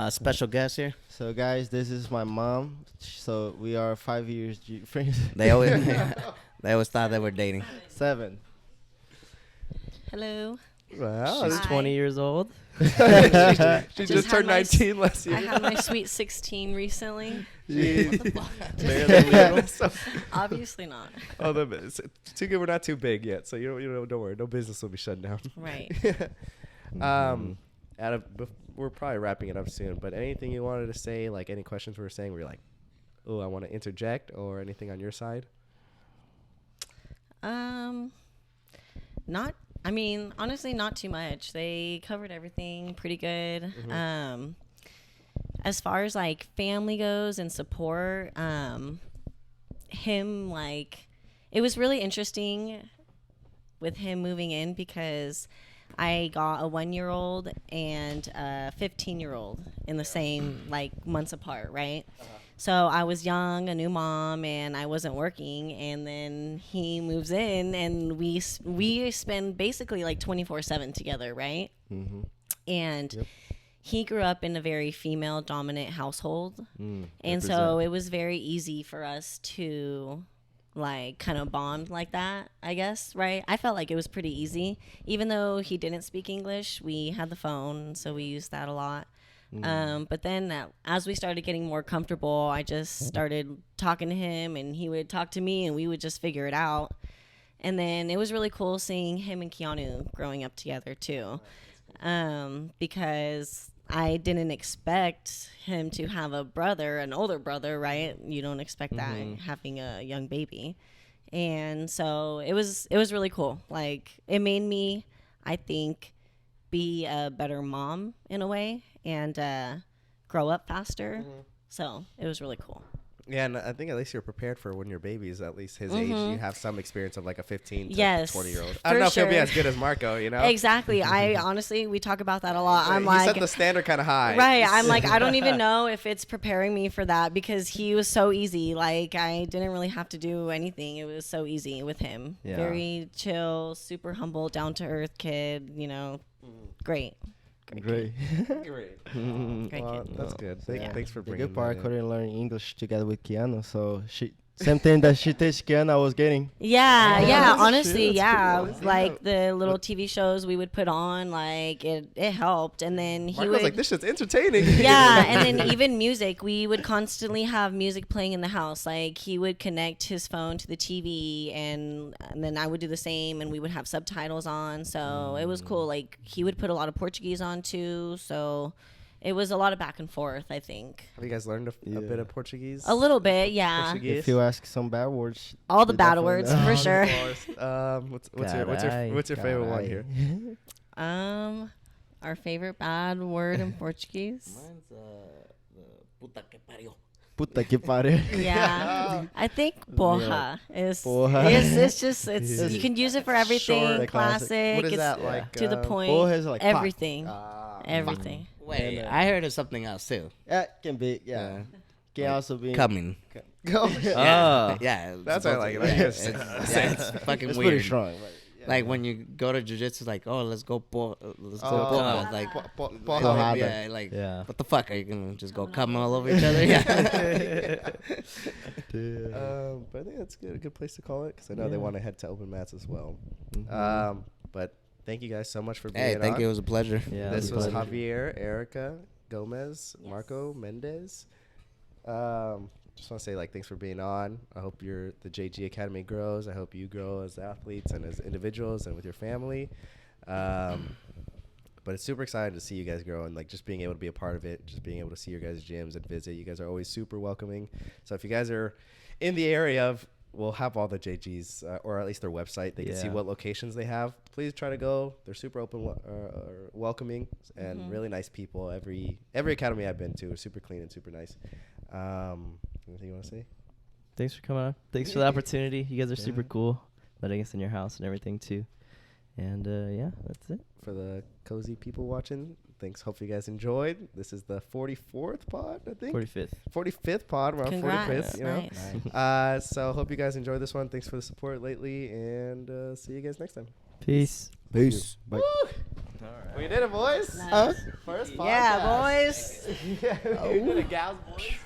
Special guest here. So guys, this is my mom. So we are 5 years friends. They always thought they were dating. 7. Hello. Wow. She's Hi. 20 years old. she Just just turned had my 19 last I year. had my sweet 16 recently. So- Obviously not. oh, it's too good. We're not too big yet, so don't worry. No business will be shut down. Right. We're probably wrapping it up soon, but anything you wanted to say, like any questions we were saying, where you're like, oh, I want to interject, or anything on your side? Not. I mean, honestly, not too much. They covered everything pretty good. Mm-hmm. As far as like family goes and support, him like it was really interesting with him moving in because I got a 1-year-old and a 15-year-old in the same like months apart, right? So I was young, a new mom, and I wasn't working. And then he moves in, and we spend basically like 24/7 together, right? Mm-hmm. And he grew up in a very female-dominant household, and represent. so it was very easy for us to like kind of bond like that, I guess, right? I felt like it was pretty easy. Even though he didn't speak English, we had the phone, so we used that a lot. But then as we started getting more comfortable, I just started talking to him and he would talk to me and we would just figure it out. And then it was really cool seeing him and Keanu growing up together too. Because I didn't expect him to have a brother, an older brother, right? You don't expect that having a young baby. And so it was really cool. Like it made me, I think, be a better mom in a way and grow up faster. So it was really cool. Yeah, and I think at least you're prepared for when your baby is at least his age. You have some experience of like a 15 to Yes, 20-year-old. I don't know if he'll be sure. as good as Marco, you know? Exactly. I honestly, we talk about that a lot. I'm he like, set the standard kind of high. right. I'm like, I don't even know if it's preparing me for that because he was so easy. Like I didn't really have to do anything. It was so easy with him. Yeah. Very chill, super humble, down to earth kid, you know, great. Great. Great. Great Well, kid. that's good. Thanks for The bringing good part, I that in. couldn't learn English together with Keanu, so same thing that she teach Keanu, I was getting. Yeah, yeah, that's honestly, true. yeah. That's cool. Like the little TV shows we would put on, like it helped. And then he Marco's would like, this shit's entertaining. yeah, and then even music, we would constantly have music playing in the house. Like he would connect his phone to the TV, and then I would do the same, and we would have subtitles on. So it was cool. Like he would put a lot of Portuguese on too. So it was a lot of back and forth, I think. Have you guys learned a bit of Portuguese? A little bit, yeah. Portuguese? If you ask some bad words, All the you bad definitely words know. for sure. What's your favorite one here? Our favorite bad word in Portuguese. Mine's puta que parió. Puta que pariu. Yeah, I think porra is. Porra. It's just you can use it for everything. Short, classic. What is it's that like? to the point. Porra is like fuck. everything. Everything. Wait, I heard of something else too. Yeah, can be, yeah. Can also be. Coming. Oh, Yeah. that's what I like. It's fucking It's weird. pretty strong. But, yeah. Like when you go to jiu-jitsu, like, oh, let's go let's go Oh, porra. Like, Porrada. yeah, like, Yeah. what the fuck? Are you gonna just go come all over each other? Yeah. But I think that's a good place to call it because I know they Yeah. want to head to open mats as well. Mhm. But thank you guys so much for being Hey, thank on. you. It was a pleasure. Yeah, This it was was a pleasure. Javier, Erica, Gomez, Marco, Mendes. Just want to say thanks for being on. I hope the JG Academy grows. I hope you grow as athletes and as individuals and with your family. But But it's super exciting to see you guys grow and like just being able to be a part of it, just being able to see your guys' gyms and visit. You guys are always super welcoming. So if you guys are in the area of, we'll have all the JGs or at least their website. They can see what locations they have. Please try to go. They're super open, welcoming, and really nice people. Every academy I've been to is super clean and super nice. Anything you want to say? Thanks for coming on. Thanks for the opportunity. You guys are super cool, letting us in your house and everything too. And yeah, that's it. For the cozy people watching, thanks. Hope you guys enjoyed. This is the 44th pod, I think. 45th pod. We're on 45th. You know? Nice. So hope you guys enjoyed this one. Thanks for the support lately, and see you guys next time. Peace. Peace. Bye. All right. We did it, boys. Nice. First podcast. Yeah, boys. Yeah, we did it, gals, boys.